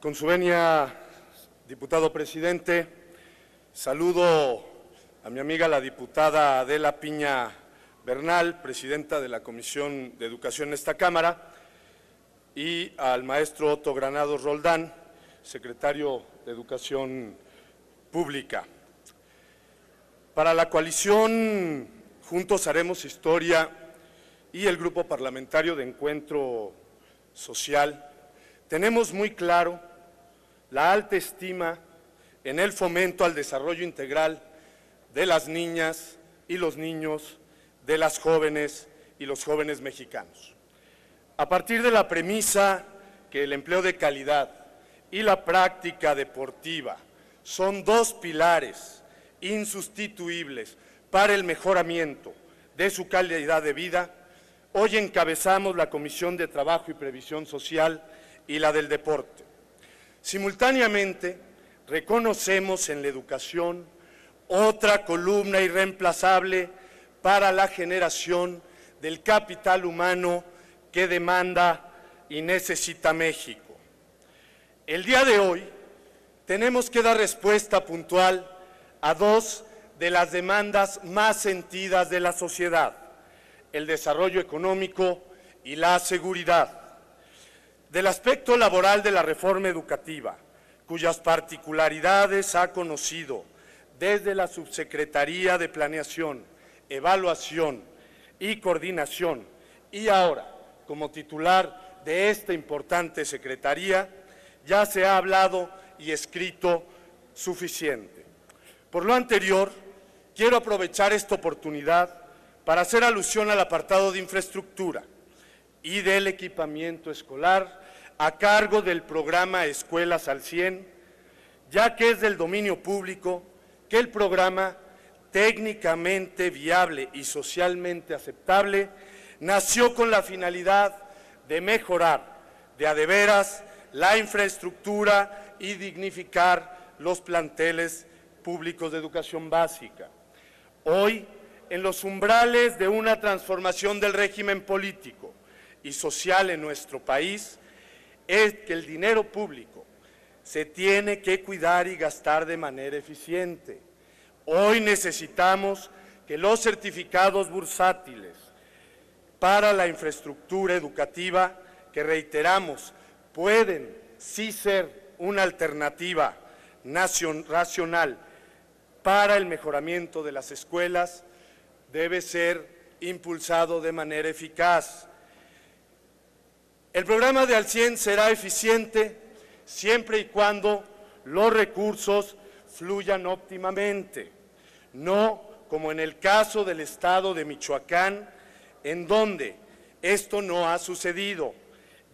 Con su venia, diputado presidente, saludo a mi amiga la diputada Adela Piña Bernal, presidenta de la Comisión de Educación en esta Cámara, y al maestro Otto Granados Roldán, secretario de Educación Pública. Para la coalición Juntos Haremos Historia y el Grupo Parlamentario de Encuentro Social, tenemos muy claro la alta estima en el fomento al desarrollo integral de las niñas y los niños, de las jóvenes y los jóvenes mexicanos. A partir de la premisa que el empleo de calidad y la práctica deportiva son dos pilares insustituibles para el mejoramiento de su calidad de vida, hoy encabezamos la Comisión de Trabajo y Previsión Social y la del Deporte. Simultáneamente, reconocemos en la educación otra columna irreemplazable para la generación del capital humano que demanda y necesita México. El día de hoy tenemos que dar respuesta puntual a dos de las demandas más sentidas de la sociedad: el desarrollo económico y la seguridad. Del aspecto laboral de la reforma educativa, cuyas particularidades ha conocido desde la Subsecretaría de Planeación, Evaluación y Coordinación, y ahora como titular de esta importante secretaría, ya se ha hablado y escrito suficiente. Por lo anterior, quiero aprovechar esta oportunidad para hacer alusión al apartado de infraestructura y del equipamiento escolar a cargo del programa Escuelas al 100, ya que es del dominio público que el programa, técnicamente viable y socialmente aceptable, nació con la finalidad de mejorar de a de veras la infraestructura y dignificar los planteles públicos de educación básica. Hoy, en los umbrales de una transformación del régimen político y social en nuestro país, es que el dinero público se tiene que cuidar y gastar de manera eficiente. Hoy necesitamos que los certificados bursátiles para la infraestructura educativa, que reiteramos, pueden sí ser una alternativa racional para el mejoramiento de las escuelas, debe ser impulsado de manera eficaz. El programa de Al 100 será eficiente siempre y cuando los recursos fluyan óptimamente, no como en el caso del estado de Michoacán, en donde esto no ha sucedido,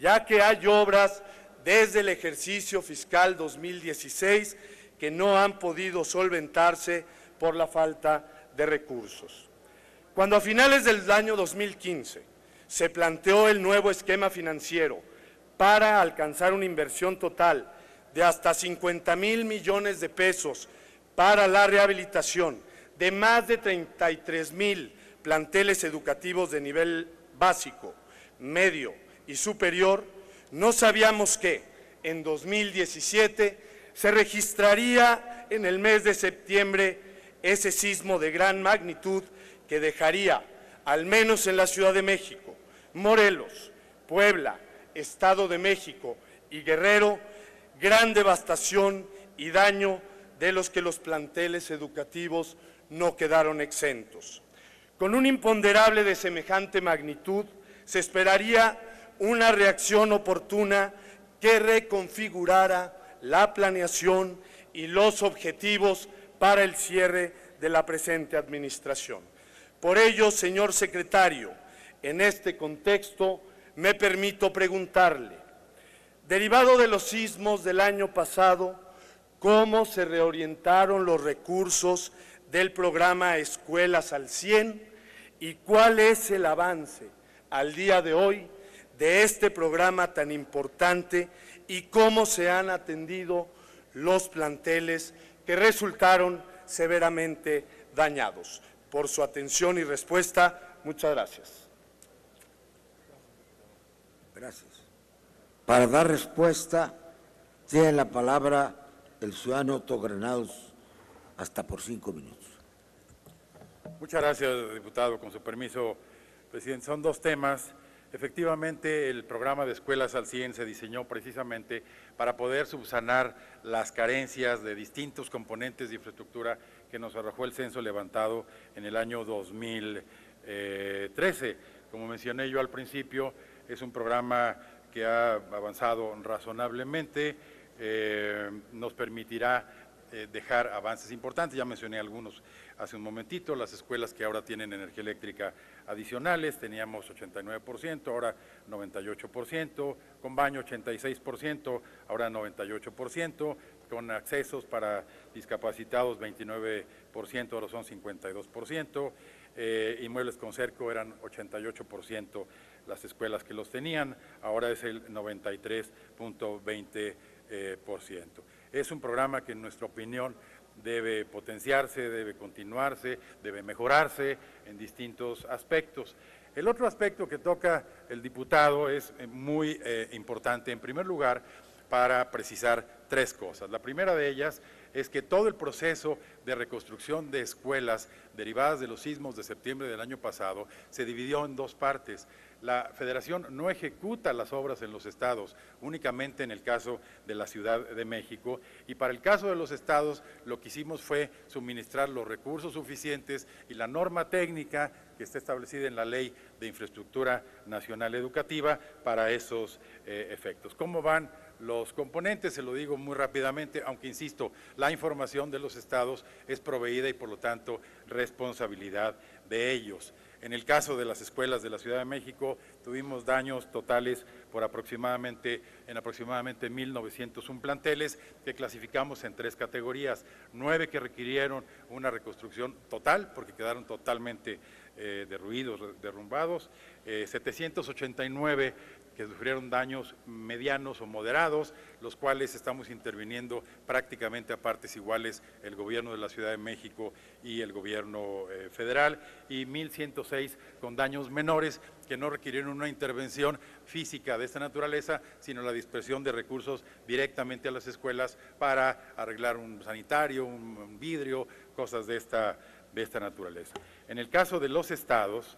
ya que hay obras desde el ejercicio fiscal 2016 que no han podido solventarse por la falta de recursos. Cuando a finales del año 2015 se planteó el nuevo esquema financiero para alcanzar una inversión total de hasta 50,000 millones de pesos para la rehabilitación de más de 33,000 planteles educativos de nivel básico, medio y superior, no sabíamos que en 2017 se registraría en el mes de septiembre ese sismo de gran magnitud que dejaría, al menos en la Ciudad de México, Morelos, Puebla, Estado de México y Guerrero, gran devastación y daño de los que los planteles educativos no quedaron exentos. Con un imponderable de semejante magnitud, se esperaría una reacción oportuna que reconfigurara la planeación y los objetivos para el cierre de la presente administración. Por ello, señor secretario, en este contexto me permito preguntarle, derivado de los sismos del año pasado, ¿cómo se reorientaron los recursos del programa Escuelas al 100 y cuál es el avance al día de hoy de este programa tan importante y cómo se han atendido los planteles que resultaron severamente dañados? Por su atención y respuesta, muchas gracias. Gracias. Para dar respuesta Tiene la palabra el ciudadano Otto Granados, hasta por 5 minutos. Muchas gracias, diputado. Con su permiso, presidente, son dos temas. Efectivamente, el programa de Escuelas al 100 se diseñó precisamente para poder subsanar las carencias de distintos componentes de infraestructura que nos arrojó el censo levantado en el año 2013. Como mencioné yo al principio, es un programa que ha avanzado razonablemente, nos permitirá dejar avances importantes. Ya mencioné algunos hace un momentito, las escuelas que ahora tienen energía eléctrica adicionales, teníamos 89%, ahora 98%, con baño 86%, ahora 98%, con accesos para discapacitados 29%, ahora son 52%, inmuebles con cerco eran 88% las escuelas que los tenían, ahora es el 93.20%. Es un programa que en nuestra opinión debe potenciarse, debe continuarse, debe mejorarse en distintos aspectos. El otro aspecto que toca el diputado es muy importante, en primer lugar, para precisar tres cosas. La primera de ellas es que todo el proceso de reconstrucción de escuelas derivadas de los sismos de septiembre del año pasado se dividió en dos partes. La Federación no ejecuta las obras en los estados, únicamente en el caso de la Ciudad de México, y para el caso de los estados lo que hicimos fue suministrar los recursos suficientes y la norma técnica que está establecida en la Ley de Infraestructura Nacional Educativa para esos efectos. ¿Cómo van los componentes? Se lo digo muy rápidamente, aunque insisto, la información de los estados es proveída y por lo tanto responsabilidad de ellos. En el caso de las escuelas de la Ciudad de México, tuvimos daños totales por aproximadamente 1.901 planteles que clasificamos en tres categorías, 9 que requirieron una reconstrucción total porque quedaron totalmente derruidos, derrumbados, 789 que sufrieron daños medianos o moderados, los cuales estamos interviniendo prácticamente a partes iguales el gobierno de la Ciudad de México y el gobierno federal, y 1.106 con daños menores que no requirieron una intervención física de esta naturaleza, sino la dispersión de recursos directamente a las escuelas para arreglar un sanitario, un vidrio, cosas de esta naturaleza. En el caso de los estados,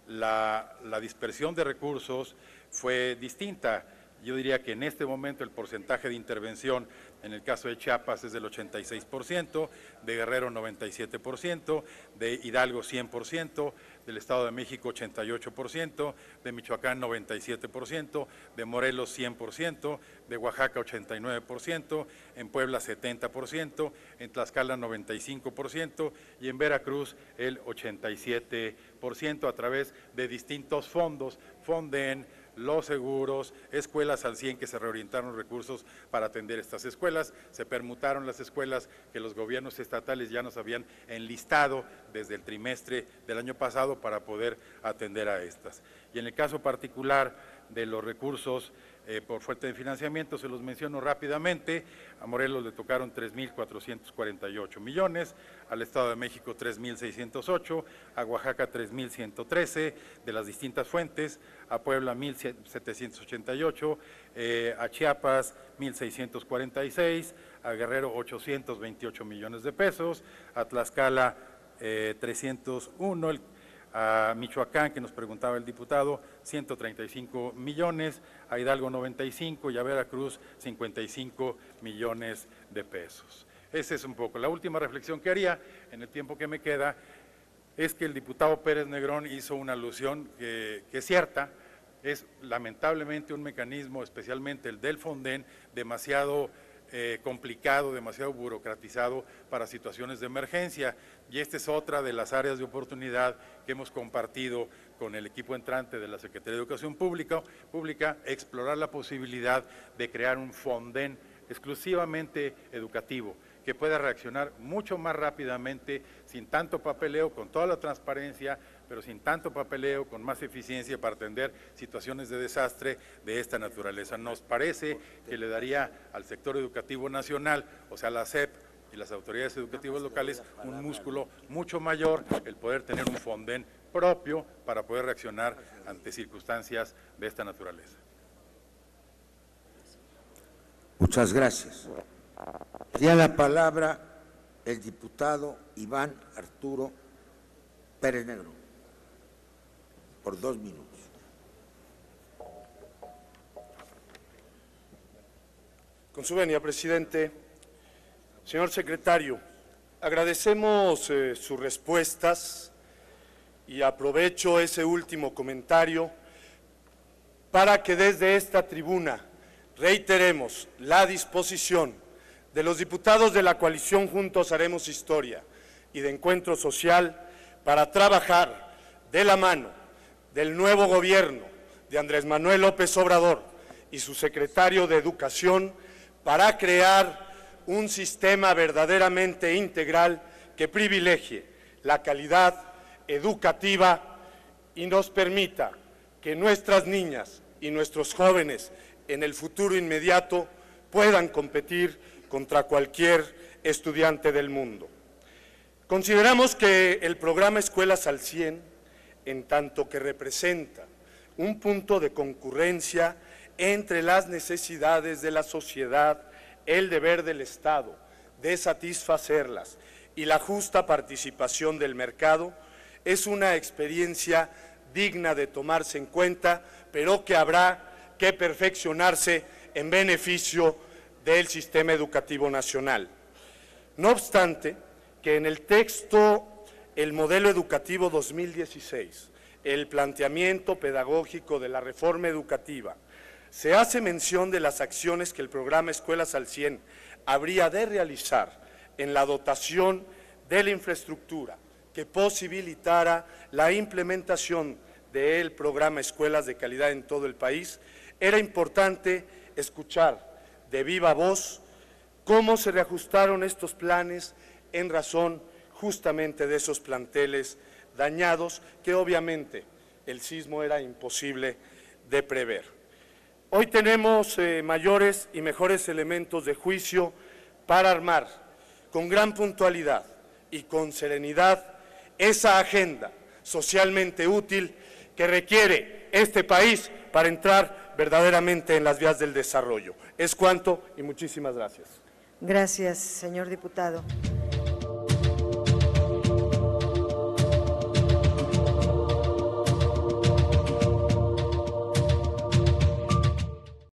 la dispersión de recursos fue distinta. Yo diría que en este momento el porcentaje de intervención en el caso de Chiapas es del 86%, de Guerrero 97%, de Hidalgo 100%, del Estado de México 88%, de Michoacán 97%, de Morelos 100%, de Oaxaca 89%, en Puebla 70%, en Tlaxcala 95% y en Veracruz el 87% a través de distintos fondos, Fonden, los seguros, escuelas al 100 que se reorientaron recursos para atender estas escuelas, se permutaron las escuelas que los gobiernos estatales ya nos habían enlistado desde el trimestre del año pasado para poder atender a estas. Y en el caso particular de los recursos por falta de financiamiento, se los menciono rápidamente. A Morelos le tocaron 3.448 millones, al Estado de México 3.608, a Oaxaca 3.113 de las distintas fuentes, a Puebla 1.788, a Chiapas 1.646, a Guerrero 828 millones de pesos, a Tlaxcala 301, a Michoacán, que nos preguntaba el diputado, 135 millones, a Hidalgo 95 y a Veracruz 55 millones de pesos. Esa es un poco. La última reflexión que haría en el tiempo que me queda es que el diputado Pérez Negrón hizo una alusión que es cierta, es lamentablemente un mecanismo, especialmente el del Fonden, demasiado complicado, demasiado burocratizado para situaciones de emergencia, y esta es otra de las áreas de oportunidad que hemos compartido con el equipo entrante de la Secretaría de Educación Pública, explorar la posibilidad de crear un Fonden exclusivamente educativo, que pueda reaccionar mucho más rápidamente, sin tanto papeleo, con toda la transparencia, pero sin tanto papeleo, con más eficiencia para atender situaciones de desastre de esta naturaleza. Nos parece que le daría al sector educativo nacional, o sea, la SEP y las autoridades educativas locales, un músculo mucho mayor, el poder tener un Fonden propio para poder reaccionar ante circunstancias de esta naturaleza. Muchas gracias. Tiene la palabra el diputado Iván Arturo Pérez Negro, por 2 minutos. Con su venia, presidente. Señor secretario, agradecemos sus respuestas y aprovecho ese último comentario para que desde esta tribuna reiteremos la disposición de los diputados de la coalición Juntos Haremos Historia y de Encuentro Social para trabajar de la mano del nuevo gobierno de Andrés Manuel López Obrador y su secretario de Educación para crear un sistema verdaderamente integral que privilegie la calidad educativa y nos permita que nuestras niñas y nuestros jóvenes en el futuro inmediato puedan competir contra cualquier estudiante del mundo. Consideramos que el programa Escuelas al 100, en tanto que representa un punto de concurrencia entre las necesidades de la sociedad, el deber del Estado de satisfacerlas y la justa participación del mercado, es una experiencia digna de tomarse en cuenta, pero que habrá que perfeccionarse en beneficio del sistema educativo nacional. No obstante, que en el texto, el modelo educativo 2016, el planteamiento pedagógico de la reforma educativa, se hace mención de las acciones que el programa Escuelas al 100 habría de realizar en la dotación de la infraestructura que posibilitara la implementación del programa Escuelas de Calidad en todo el país. Era importante escuchar de viva voz cómo se reajustaron estos planes en razón justamente de esos planteles dañados que obviamente el sismo era imposible de prever. Hoy tenemos mayores y mejores elementos de juicio para armar con gran puntualidad y con serenidad esa agenda socialmente útil que requiere este país para entrar verdaderamente en las vías del desarrollo. Es cuanto y muchísimas gracias. Gracias, señor diputado.